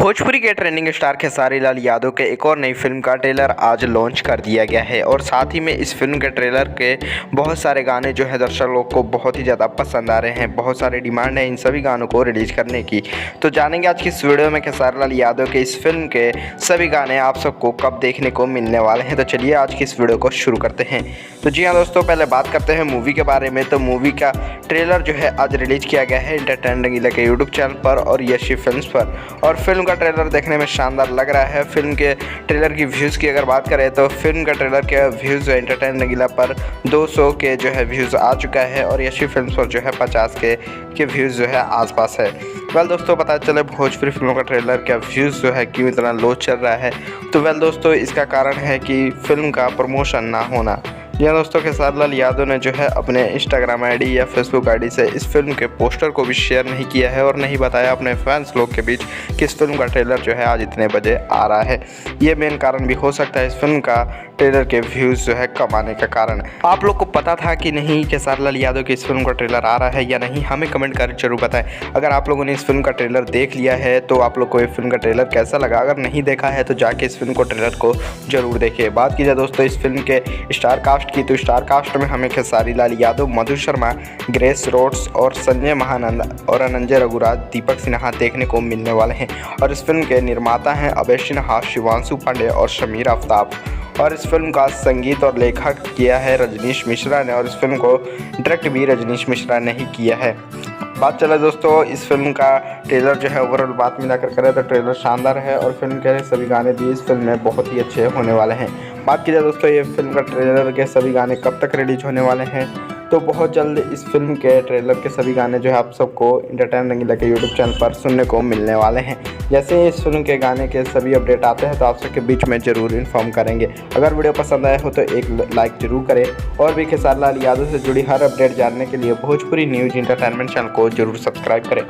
भोजपुरी के trending star Khesari Lal Yadav के एक और नई फिल्म का ट्रेलर आज लॉन्च कर दिया गया है और साथ ही में इस फिल्म के ट्रेलर के बहुत सारे गाने जो है दर्शक लोग को बहुत ही ज़्यादा पसंद आ रहे हैं। बहुत सारी डिमांड है इन सभी गानों को रिलीज करने की। तो जानेंगे आज की इस वीडियो में खेसारी लाल यादव के इस फिल्म के सभी गाने आप सबको कब देखने को मिलने वाले हैं। तो चलिए आज की इस वीडियो को शुरू करते हैं। तो जी हाँ दोस्तों, पहले बात करते हैं मूवी के बारे में। तो मूवी का ट्रेलर जो है आज रिलीज किया गया है एंटरटेनमेंट रंगीला के यूट्यूब चैनल पर और यशी फिल्म्स पर। और फिल्म का ट्रेलर देखने में शानदार लग रहा है। फिल्म के ट्रेलर की व्यूज़ की अगर बात करें तो फिल्म का ट्रेलर के व्यूज़ एंटरटेनमेंट रंगीला पर 200 के जो है व्यूज़ आ चुका है और यशी फिल्म्स पर जो है 50 के व्यूज़ जो है आसपास है। वेल दोस्तों, पता चले भोजपुरी फिल्मों का ट्रेलर का व्यूज़ जो है क्यों इतना लो चल रहा है। तो वेल दोस्तों, इसका कारण है कि फिल्म का प्रमोशन ना होना। यह दोस्तों खेसारी लाल यादव ने जो है अपने इंस्टाग्राम आईडी या फेसबुक आईडी से इस फिल्म के पोस्टर को भी शेयर नहीं किया है और नहीं बताया अपने फैंस लोग के बीच कि इस फिल्म का ट्रेलर जो है आज इतने बजे आ रहा है। ये मेन कारण भी हो सकता है इस फिल्म का ट्रेलर के व्यूज़ जो है कम आने का कारण। आप लोग को पता था कि नहीं खेसारी लाल यादव की इस फिल्म का ट्रेलर आ रहा है या नहीं, हमें कमेंट कर जरूर बताएं। अगर आप लोगों ने इस फिल्म का ट्रेलर देख लिया है तो आप लोग को ये फिल्म का ट्रेलर कैसा लगा। अगर नहीं देखा है तो जाके इस फिल्म को ट्रेलर को जरूर देखिए। बात की जाए दोस्तों इस फिल्म के स्टार कास्ट की, तो स्टार कास्ट में हमें खेसारी लाल यादव, मधु शर्मा, ग्रेस रोड्स और संजय महानंद और अनंजय रघुराज, दीपक सिन्हा देखने को मिलने वाले हैं। और इस फिल्म के निर्माता हैं अभय सिन्हा, शिवांशु पांडे और शमीर आफ्ताब। और इस फिल्म का संगीत और लेखक किया है रजनीश मिश्रा ने और इस फिल्म को डायरेक्ट भी रजनीश मिश्रा ने ही किया है। बात चले दोस्तों इस फिल्म का ट्रेलर जो है ओवरऑल बात मिलाकर करें तो ट्रेलर शानदार है और फिल्म के सभी गाने भी इस फिल्म में बहुत ही अच्छे होने वाले हैं। बात की जाए दोस्तों ये फिल्म का ट्रेलर के सभी गाने कब तक रिलीज होने वाले हैं, तो बहुत जल्द इस फिल्म के ट्रेलर के सभी गाने जो है आप सबको एंटरटेनमेंट रंगीला के यूट्यूब चैनल पर सुनने को मिलने वाले हैं। जैसे ही इस फिल्म के गाने के सभी अपडेट आते हैं तो आप सबके बीच में ज़रूर इन्फॉर्म करेंगे। अगर वीडियो पसंद आया हो तो एक लाइक ज़रूर करें और भी खेसारी लाल यादव से जुड़ी हर अपडेट जानने के लिए भोजपुरी न्यूज़ एंटरटेनमेंट चैनल को जरूर सब्सक्राइब करें।